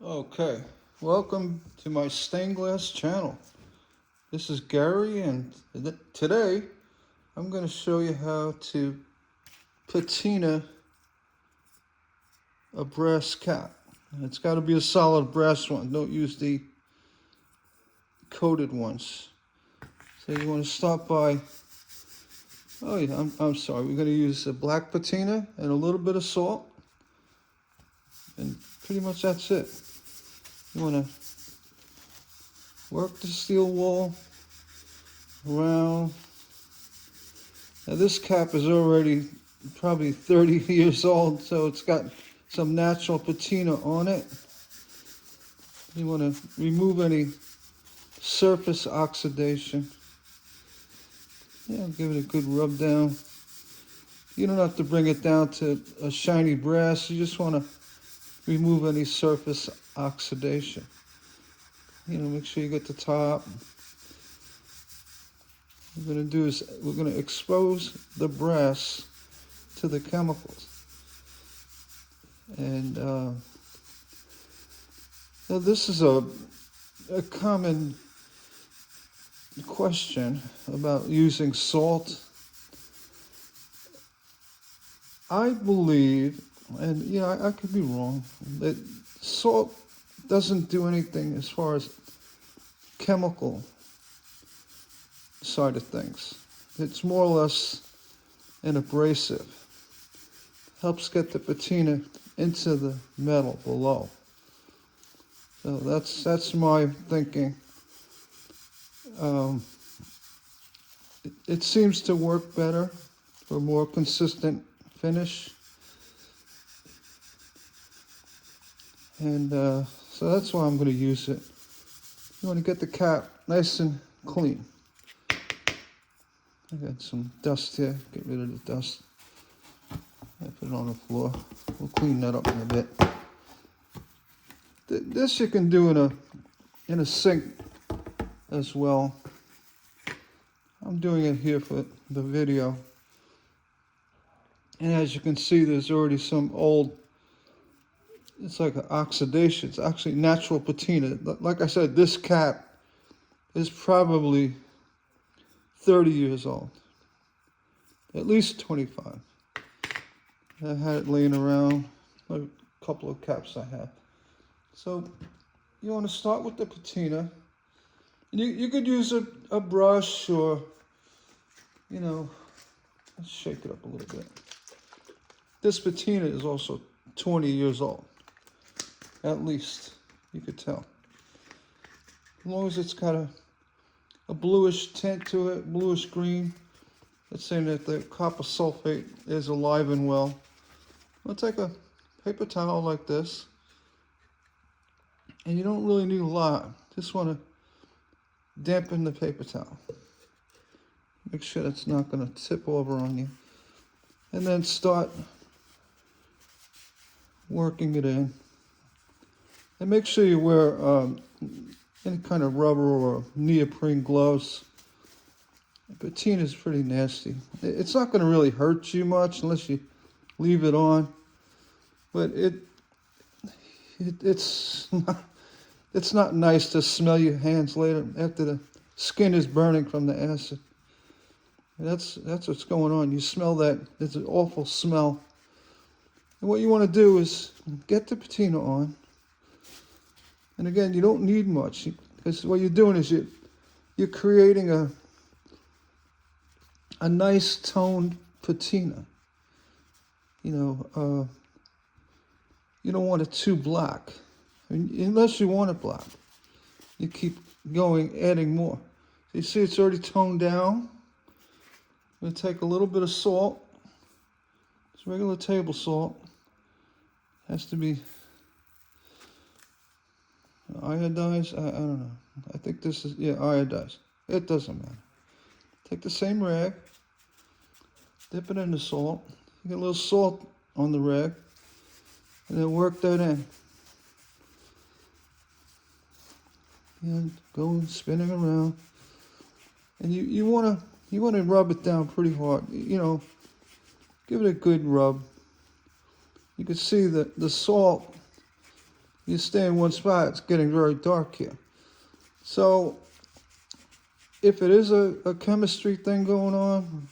Okay, welcome to my stained glass channel. This is Gary, and today I'm going to show you how to patina a brass cap. It's got to be a solid brass one. Don't use the coated ones. So you want to start by, oh yeah, I'm sorry, we're going to use a black patina and a little bit of salt, and pretty much that's it. You want to work the steel wool around. Now this cap is already probably 30 years old, so it's got some natural patina on it. You want to remove any surface oxidation. Yeah, give it a good rub down. You don't have to bring it down to a shiny brass. You just want to remove any surface oxidation. Make sure you get the top. What we're going to do is we're going to expose the brass to the chemicals. And now this is a common question about using salt. I believe, and I could be wrong, that salt doesn't do anything as far as chemical side of things. It's more or less an abrasive. Helps get the patina into the metal below. So that's my thinking. It seems to work better for more consistent finish. And so that's why I'm going to use it. You want to get the cap nice and clean. I got some dust here. Get rid of the dust. I put it on the floor. We'll clean that up in a bit. This you can do in a sink as well. I'm doing it here for the video. And as you can see, there's already some old, it's like an oxidation. It's actually natural patina. Like I said, this cap is probably 30 years old. At least 25. I had it laying around, a couple of caps I have. So you want to start with the patina. You could use a brush or, let's shake it up a little bit. This patina is also 20 years old, at least, you could tell. As long as it's got a bluish tint to it, bluish green, that's saying that the copper sulfate is alive and well. I'll take a paper towel like this, and you don't really need a lot. Just want to dampen the paper towel. Make sure that's not going to tip over on you. And then start working it in. And make sure you wear any kind of rubber or neoprene gloves. Patina is pretty nasty. It's not going to really hurt you much unless you leave it on. But it's not nice to smell your hands later after the skin is burning from the acid. That's what's going on. You smell that. It's an awful smell. And what you want to do is get the patina on. And again, you don't need much, because what you're doing is you're creating a nice toned patina. You don't want it too black. Unless you want it black. You keep going, adding more. So you see it's already toned down. I'm going to take a little bit of salt. It's regular table salt. Has to be iodized. I don't know. I think this is, iodized. It doesn't matter. Take the same rag. Dip it in the salt. You get a little salt on the rag. And then work that in. And going spinning around. And you want to rub it down pretty hard. Give it a good rub. You can see that the salt You stay in one spot, it's getting very dark here. So if it is a chemistry thing going on,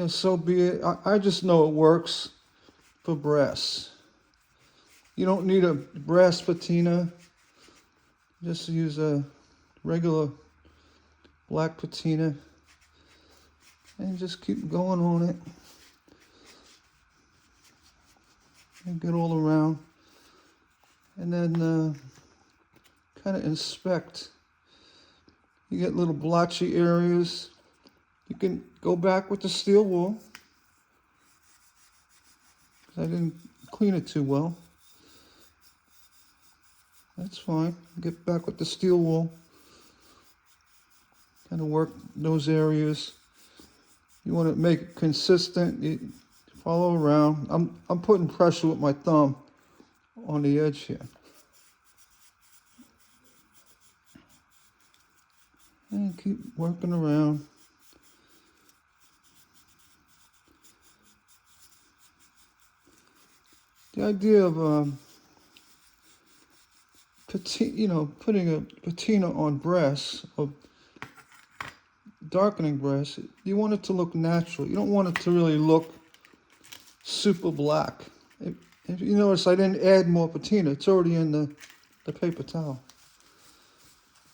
so be it. I just know it works for brass. You don't need a brass patina. Just use a regular black patina and just keep going on it and get all around, and then kind of inspect. You get little blotchy areas. You can go back with the steel wool. I didn't clean it too well. That's fine. Get back with the steel wool. Kind of work those areas. You want to make it consistent. You follow around. I'm putting pressure with my thumb on the edge here. And keep working around. The idea of putting a patina on brass or darkening brass, you want it to look natural. You don't want it to really look super black. If you notice, I didn't add more patina. It's already in the paper towel.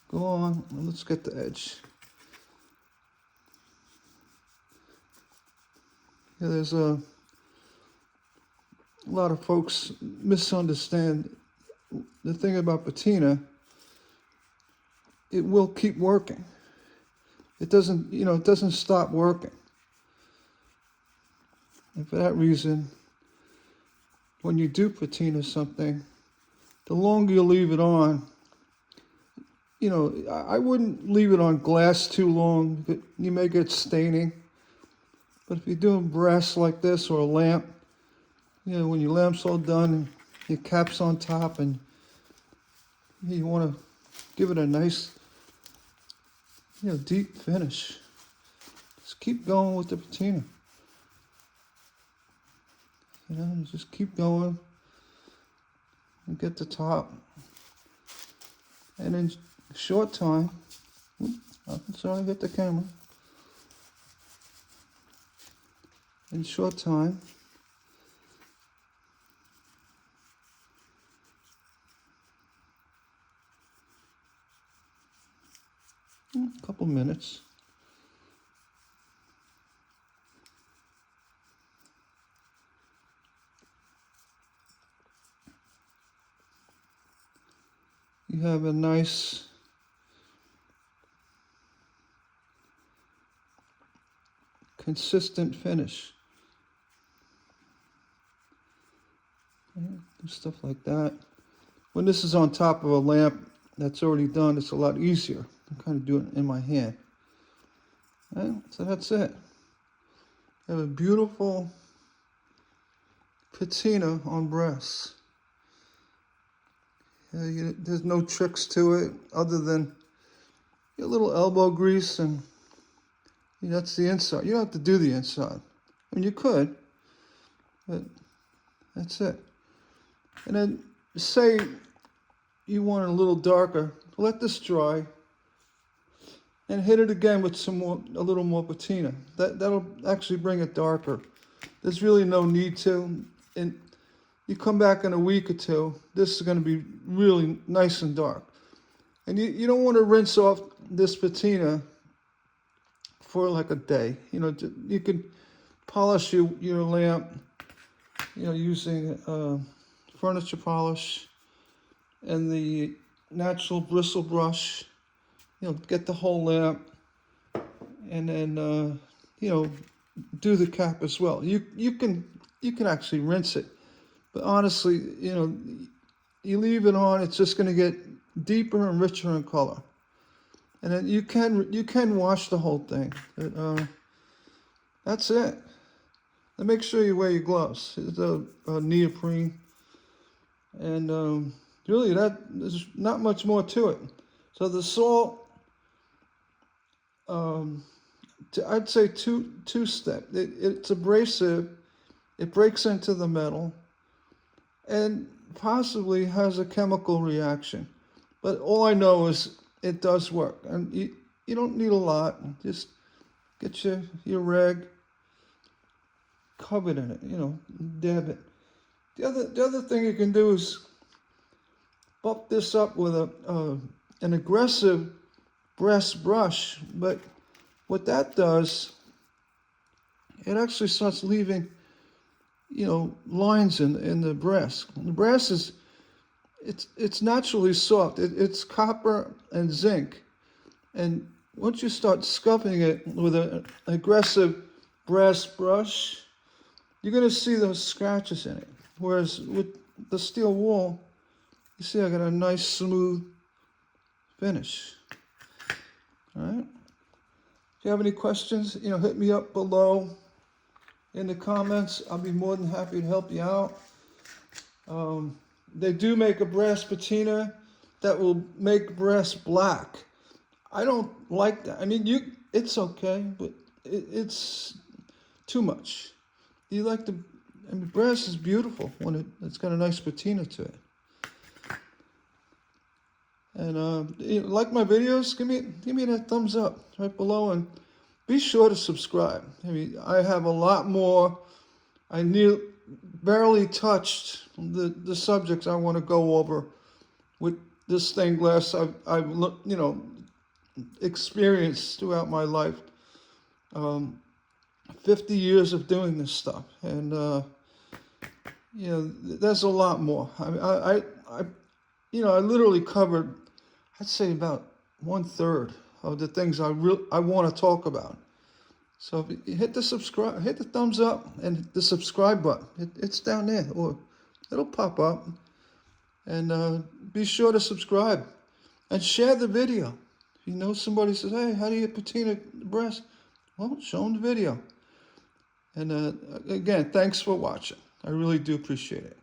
Go on, and let's get the edge. Yeah, there's a lot of folks misunderstand the thing about patina. It will keep working. It doesn't stop working. And for that reason, when you do patina something, the longer you leave it on, I wouldn't leave it on glass too long. You may get staining. But if you're doing brass like this or a lamp, when your lamp's all done and your cap's on top and you want to give it a nice, deep finish, just keep going with the patina. Just keep going and get the top. And in a short time, I'm sorry, I hit the camera. In a short time, a couple minutes, you have a nice consistent finish. Do stuff like that. When this is on top of a lamp that's already done, it's a lot easier. I'm kind of doing it in my hand. Right? So that's it. You have a beautiful patina on brass. There's no tricks to it other than a little elbow grease, and that's the inside. You don't have to do the inside. I mean, you could, but that's it. And then say you want it a little darker, let this dry and hit it again with a little more patina. That'll actually bring it darker. There's really no need to. And you come back in a week or two, this is going to be really nice and dark. And you don't want to rinse off this patina for like a day. You could polish your lamp, using furniture polish and the natural bristle brush. Get the whole lamp, and then do the cap as well. You can actually rinse it, but honestly, you leave it on, it's just going to get deeper and richer in color. And then you can wash the whole thing. But, that's it. And make sure you wear your gloves. It's a neoprene. And really, there's not much more to it. So the salt, I'd say two-step. It's abrasive. It breaks into the metal. And possibly has a chemical reaction. But all I know is it does work. And you don't need a lot. Just get your rag covered in it, dab it. The other thing you can do is buff this up with an aggressive breast brush. But what that does, it actually starts leaving, lines in the brass. The brass is, it's naturally soft. It's copper and zinc. And once you start scuffing it with an aggressive brass brush, you're going to see those scratches in it. Whereas with the steel wool, you see I got a nice smooth finish. All right. If you have any questions, hit me up below in the comments. I'll be more than happy to help you out. They do make a brass patina that will make brass black. I don't like that. I mean, it's okay, but it's too much. You like brass is beautiful when it's got a nice patina to it. And like my videos, give me that thumbs up right below, and be sure to subscribe. I have a lot more. I barely touched the subjects I want to go over with this stained glass I've experienced throughout my life. 50 years of doing this stuff, and there's a lot more. I literally covered, I'd say, about 1/3 of the things I want to talk about. So if you hit the thumbs up and the subscribe button. It's down there, or it'll pop up. And be sure to subscribe and share the video. If you know somebody says, "Hey, how do you patina breast?" Well, show them the video. And again, thanks for watching. I really do appreciate it.